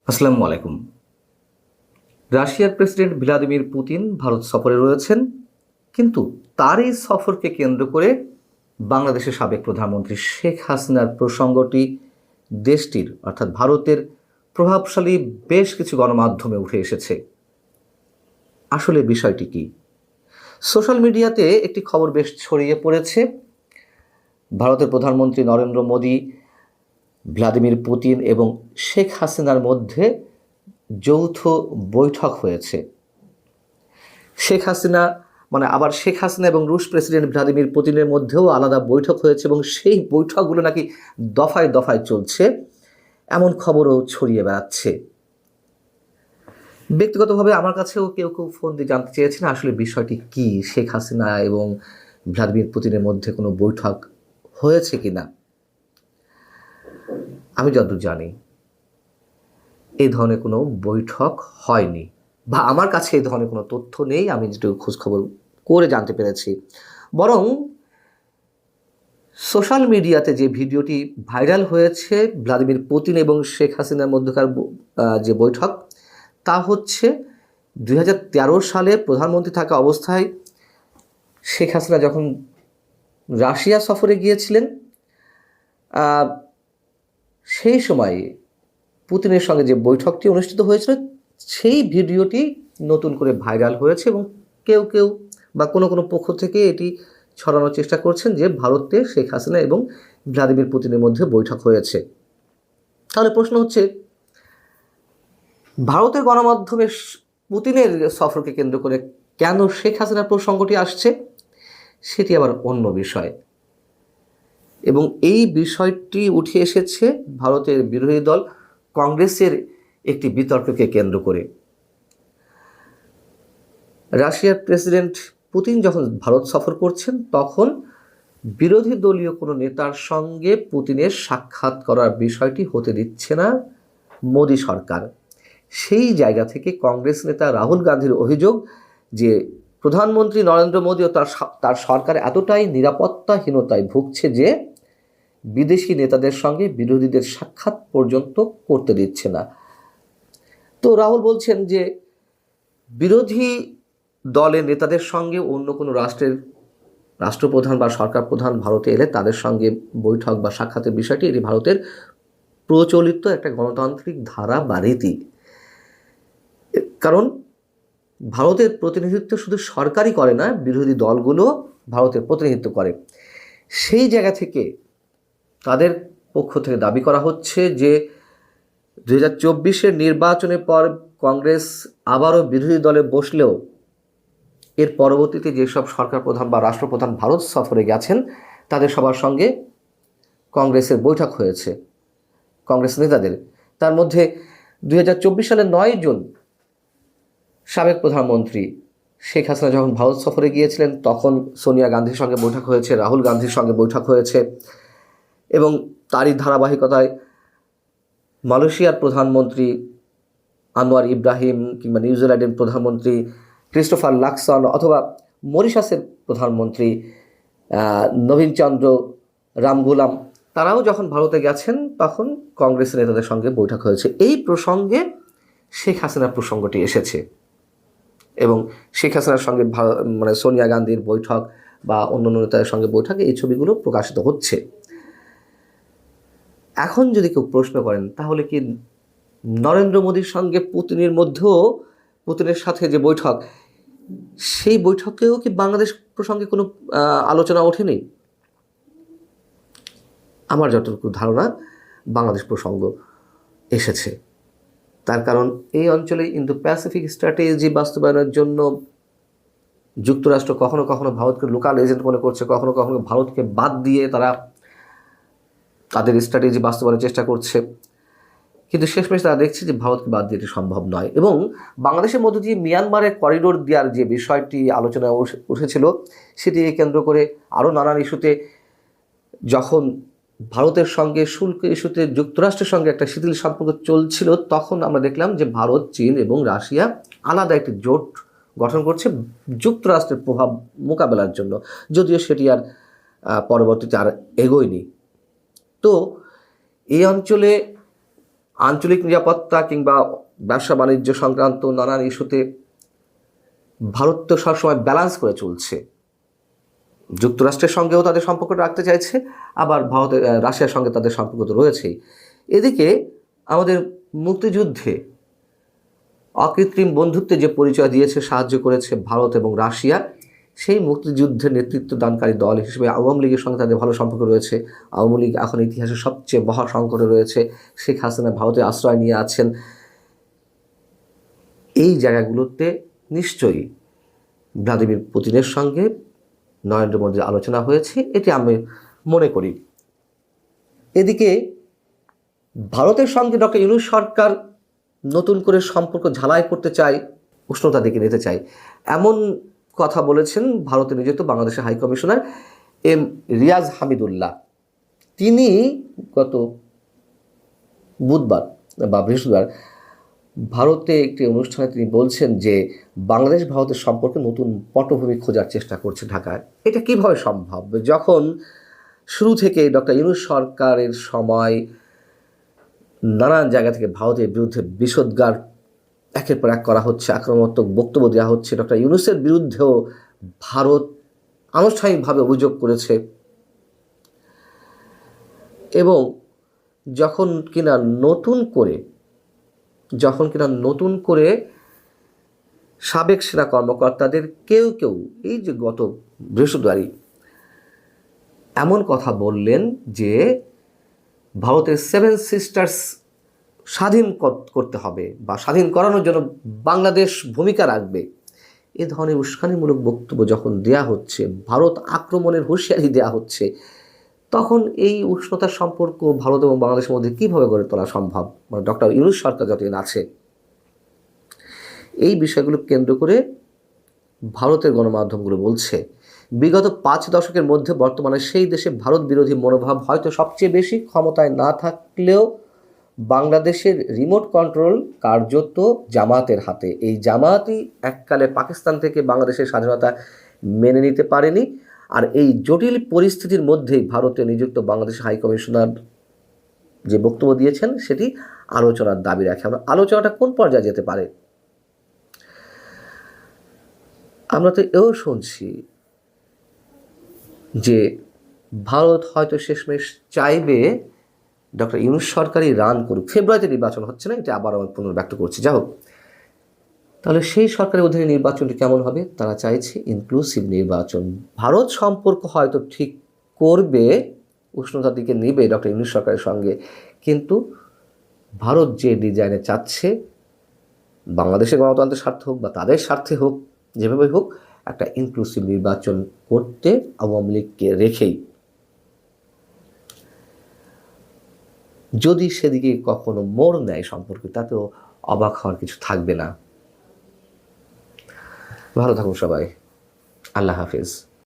আসসালামু আলাইকুম। রাশিয়ার প্রেসিডেন্ট ভ্লাদিমির পুতিন ভারত সফরে রয়েছেন, কিন্তু তার এই সফরকে কেন্দ্র করে বাংলাদেশের সাবেক প্রধানমন্ত্রী শেখ হাসিনার প্রসঙ্গটি দেশটির অর্থাৎ ভারতের প্রভাবশালী বেশ কিছু গণমাধ্যমে উঠে এসেছে। আসলে বিষয়টি কি? সোশ্যাল মিডিয়াতে একটি খবর বেশ ছড়িয়ে পড়েছে। ভারতের প্রধানমন্ত্রী নরেন্দ্র মোদী, ভ্লাদিমির পুতিন এবং শেখ হাসিনার মধ্যে যৌথ বৈঠক হয়েছে। শেখ হাসিনা এবং রুশ প্রেসিডেন্ট ভ্লাদিমির পুতিনের মধ্যেও আলাদা বৈঠক হয়েছে এবং সেই বৈঠকগুলো নাকি দফায় দফায় চলছে, এমন খবরও ছড়িয়ে বেড়াচ্ছে। ব্যক্তিগতভাবে আমার কাছেও কেউ কেউ ফোন দিয়ে জানতে চেয়েছেন আসলে বিষয়টি কি, শেখ হাসিনা এবং ভ্লাদিমির পুতিনের মধ্যে কোনো বৈঠক হয়েছে কিনা। আমি যতদূর জানি এই ধরনের কোনো বৈঠক হয়নি, বা আমার কাছে এই ধরনের কোনো তথ্য নেই। আমি যেটুকু খোঁজখবর করে জানতে পেরেছি, বরং সোশ্যাল মিডিয়াতে যে ভিডিওটি ভাইরাল হয়েছে ভ্লাদিমির পুতিন এবং শেখ হাসিনার মধ্যকার যে বৈঠক, তা হচ্ছে 2013 সালে প্রধানমন্ত্রী থাকা অবস্থায় শেখ হাসিনা যখন রাশিয়া সফরে গিয়েছিলেন, সেই সময় পুতিনের সঙ্গে যে বৈঠকটি অনুষ্ঠিত হয়েছিল সেই ভিডিওটি নতুন করে ভাইরাল হয়েছে এবং কেউ কেউ বা কোনো কোনো পক্ষ থেকে এটি ছড়ানোর চেষ্টা করছেন যে ভারতে শেখ হাসিনা এবং ভ্লাদিমির পুতিনের মধ্যে বৈঠক হয়েছে। তাহলে প্রশ্ন হচ্ছে, ভারতের গণমাধ্যমে পুতিনের সফরকে কেন্দ্র করে কেন শেখ হাসিনার প্রসঙ্গটি আসছে, সেটি আবার অন্য বিষয়। এবং এই বিষয়টি উঠে এসেছে ভারতের বিরোধী দল কংগ্রেসের একটি বিতর্ককে কেন্দ্র করে। রাশিয়ার প্রেসিডেন্ট পুতিন যখন ভারত সফর করছেন, তখন বিরোধী দলীয় কোনো নেতার সঙ্গে পুতিনের সাক্ষাৎ করার বিষয়টি হতে দিচ্ছে না মোদী সরকার। সেই জায়গা থেকে কংগ্রেস নেতা রাহুল গান্ধীর অভিযোগ যে প্রধানমন্ত্রী নরেন্দ্র মোদী ও তার সরকার এতটাই নিরাপত্তাহীনতায় ভুগছে যে বিদেশি নেতাদের সঙ্গে বিরোধীদের সাক্ষাৎ পর্যন্ত করতে দিচ্ছে না। তো রাহুল বলছেন যে বিরোধী দলের নেতাদের সঙ্গে অন্য কোনো রাষ্ট্রের রাষ্ট্রপ্রধান বা সরকার প্রধান ভারতে এলে তাদের সঙ্গে বৈঠক বা সাক্ষাতের বিষয়টি এটি ভারতের প্রচলিত একটা গণতান্ত্রিক ধারা বা রীতি। কারণ ভারতের প্রতিনিধিত্ব শুধু সরকারই করে না, বিরোধী দলগুলো ভারতের প্রতিনিধিত্ব করে। সেই জায়গা থেকে তাদের পক্ষ থেকে দাবি করা হচ্ছে যে 2024 নির্বাচনের পর কংগ্রেস আবারও বিরোধী দলে বসলেও এর পরবর্তীতে যেসব সরকার প্রধান বা রাষ্ট্রপ্রধান ভারত সফরে গেছেন তাদের সবার সঙ্গে কংগ্রেসের বৈঠক হয়েছে, কংগ্রেস নেতাদের। তার মধ্যে 2024 সালের 9 জুন সাবেক প্রধানমন্ত্রী শেখ হাসিনা যখন ভারত সফরে গিয়েছিলেন, তখন সোনিয়া গান্ধীর সঙ্গে বৈঠক হয়েছে, রাহুল গান্ধীর সঙ্গে বৈঠক হয়েছে। এবং তারই ধারাবাহিকতায় মালয়েশিয়ার প্রধানমন্ত্রী আনোয়ার ইব্রাহিম, কিংবা নিউজিল্যান্ডের প্রধানমন্ত্রী ক্রিস্টোফার লাকসন, অথবা মরিশাসের প্রধানমন্ত্রী নবীন চন্দ্র রামগুলাম, তারাও যখন ভারতে গেছেন তখন কংগ্রেসের নেতাদের সঙ্গে বৈঠক হয়েছে। এই প্রসঙ্গে শেখ হাসিনার প্রসঙ্গটি এসেছে এবং শেখ হাসিনার সঙ্গে সোনিয়া গান্ধীর বৈঠক বা অন্যান্য নেতাদের সঙ্গে বৈঠক, এই ছবিগুলো প্রকাশিত হচ্ছে। এখন যদি কেউ প্রশ্ন করেন তাহলে কি নরেন্দ্র মোদীর সঙ্গে পুতিনের সাথে যে বৈঠক, সেই বৈঠকেও কি বাংলাদেশ প্রসঙ্গে কোনো আলোচনা ওঠেনি? আমার যতটুকু ধারণা বাংলাদেশ প্রসঙ্গ এসেছে। তার কারণ এই অঞ্চলে ইন্দো প্যাসিফিক স্ট্র্যাটেজি বাস্তবায়নের জন্য যুক্তরাষ্ট্র কখনো কখনো ভারতকে লোকাল এজেন্ট মনে করছে, কখনো কখনো ভারতকে বাদ দিয়ে তারা তাদের স্ট্র্যাটেজি বাস্তবায়নের চেষ্টা করছে। কিন্তু শেষমেশ তারা দেখছে যে ভারতকে বাদ দিয়ে এটি সম্ভব নয়। এবং বাংলাদেশের মধ্য দিয়ে মিয়ানমারের করিডোর দেওয়ার যে বিষয়টি আলোচনায় উঠেছিল, সেটিকে কেন্দ্র করে আরও নানান ইস্যুতে, যখন ভারতের সঙ্গে শুল্ক ইস্যুতে যুক্তরাষ্ট্রের সঙ্গে একটা শিথিল সম্পর্ক চলছিল, তখন আমরা দেখলাম যে ভারত, চীন এবং রাশিয়া আলাদা একটি জোট গঠন করছে যুক্তরাষ্ট্রের প্রভাব মোকাবেলার জন্য, যদিও সেটি আর পরবর্তীতে আর এগোয়নি। তো এই অঞ্চলে আঞ্চলিক নিরাপত্তা কিংবা ব্যবসা বাণিজ্য সংক্রান্ত নানান ইস্যুতে ভারত তো সবসময় ব্যালেন্স করে চলছে। যুক্তরাষ্ট্রের সঙ্গেও তাদের সম্পর্কটা রাখতে চাইছে, আবার রাশিয়ার সঙ্গে তাদের সম্পর্ক তো রয়েছেই। এদিকে আমাদের মুক্তিযুদ্ধে অকৃত্রিম বন্ধুত্বে যে পরিচয় দিয়েছে, সাহায্য করেছে ভারত এবং রাশিয়া, সেই মুক্তিযুদ্ধের নেতৃত্ব দানকারী দল হিসেবে আওয়ামী লীগের সঙ্গে তাদের ভালো সম্পর্ক রয়েছে। আওয়ামী লীগ এখন ইতিহাসের সবচেয়ে মহা সংকটে রয়েছে। শেখ হাসিনা ভারতে আশ্রয় নিয়ে আছেন। এই জায়গাগুলোতে নিশ্চয়ই ভ্লাদিমির পুতিনের সঙ্গে নরেন্দ্র মোদীর আলোচনা হয়েছে, এটি আমি মনে করি। এদিকে ভারতের সঙ্গে ডক্টর ইউনূস সরকার নতুন করে সম্পর্ক ঝালাই করতে চায়, উষ্ণতা দিকে নিতে চায়, এমন কথা বলেছেন ভারতে নিযুক্ত বাংলাদেশের high commissioner M Riaz Hamidullah. তিনি গত বুধবার বা বৃহস্পতিবার ভারতে একটি অনুষ্ঠানে তিনি বলছেন যে বাংলাদেশ ভারতের সম্পর্কে নতুন পটভূমি খোঁজার চেষ্টা করছে ঢাকায়। এটা কিভাবে সম্ভব, যখন শুরু থেকে ডক্টর ইউনূস সরকারের সময় নানান জায়গা থেকে ভারতের বিরুদ্ধে বিষোদ্গার একের পর এক করা হচ্ছে, আক্রমণাত্মক বক্তব্য দেওয়া হচ্ছে। ডক্টর ইউনূসের বিরুদ্ধেও ভারত আনুষ্ঠানিকভাবে অভিযোগ করেছে, এবং যখন কিনা নতুন করে সাবেক সেনা কর্মকর্তাদের কেউ এই যে গত বৃহস্পতিবারই এমন কথা বললেন যে ভারতের 7 সিস্টার্স স্বাধীন করতে হবে বা স্বাধীন করানোর জন্য বাংলাদেশ ভূমিকা রাখবে। এ ধরনের উস্কানিমূলক বক্তব্য যখন দেয়া হচ্ছে, ভারত আক্রমণের হুঁশিয়ারি দেওয়া হচ্ছে, তখন এই উষ্ণতার সম্পর্ক ভারত এবং বাংলাদেশের মধ্যে কীভাবে গড়ে তোলা সম্ভব? মানে ডক্টর ইউনূস সরকার যতদিন আছে, এই বিষয়গুলো কেন্দ্র করে ভারতের গণমাধ্যমগুলো বলছে বিগত 5 দশকের মধ্যে বর্তমানে সেই দেশে ভারত বিরোধী মনোভাব হয়তো সবচেয়ে বেশি। ক্ষমতায় না থাকলেও বাংলাদেশের রিমোট কন্ট্রোল কার্যত জামাতের হাতে। এই জামাতই এককালে পাকিস্তান থেকে বাংলাদেশের স্বাধীনতা মেনে নিতে পারেনি। আর এই জটিল পরিস্থিতির মধ্যেই ভারতে নিযুক্ত বাংলাদেশের হাই কমিশনার যে বক্তব্য দিয়েছেন সেটি আলোচনার দাবি রাখে। আমরা আলোচনাটা কোন পর্যায়ে যেতে পারে? আমরা তো এও শুনছি যে ভারত হয়তো শেষমেশ চাইবে ডক্টর ইউনূস সরকারই রান করুক। ফেব্রুয়ারিতে নির্বাচন হচ্ছে না, এটা আবার আমি পুনর্ব্যক্ত করছি। যাই হোক, তাহলে সেই সরকারের অধীনে নির্বাচনটি কেমন হবে? তারা চাইছে ইনক্লুসিভ নির্বাচন। ভারত সম্পর্ক হয়তো ঠিক করবে, উষ্ণতার দিকে নেবে ডক্টর ইউনূস সরকারের সঙ্গে, কিন্তু ভারত যে ডিজাইনে চাচ্ছে, বাংলাদেশের গণতন্ত্রের স্বার্থে হোক বা তাদের স্বার্থে হোক, যেভাবে হোক একটা ইনক্লুসিভ নির্বাচন করতে আওয়ামী লীগকে রেখেই, যদি সেদিকে কখনো মোড় নেয় সম্পর্কে, তাতেও অবাক হওয়ার কিছু থাকবে না। ভালো থাকুন সবাই। আল্লাহ হাফিজ।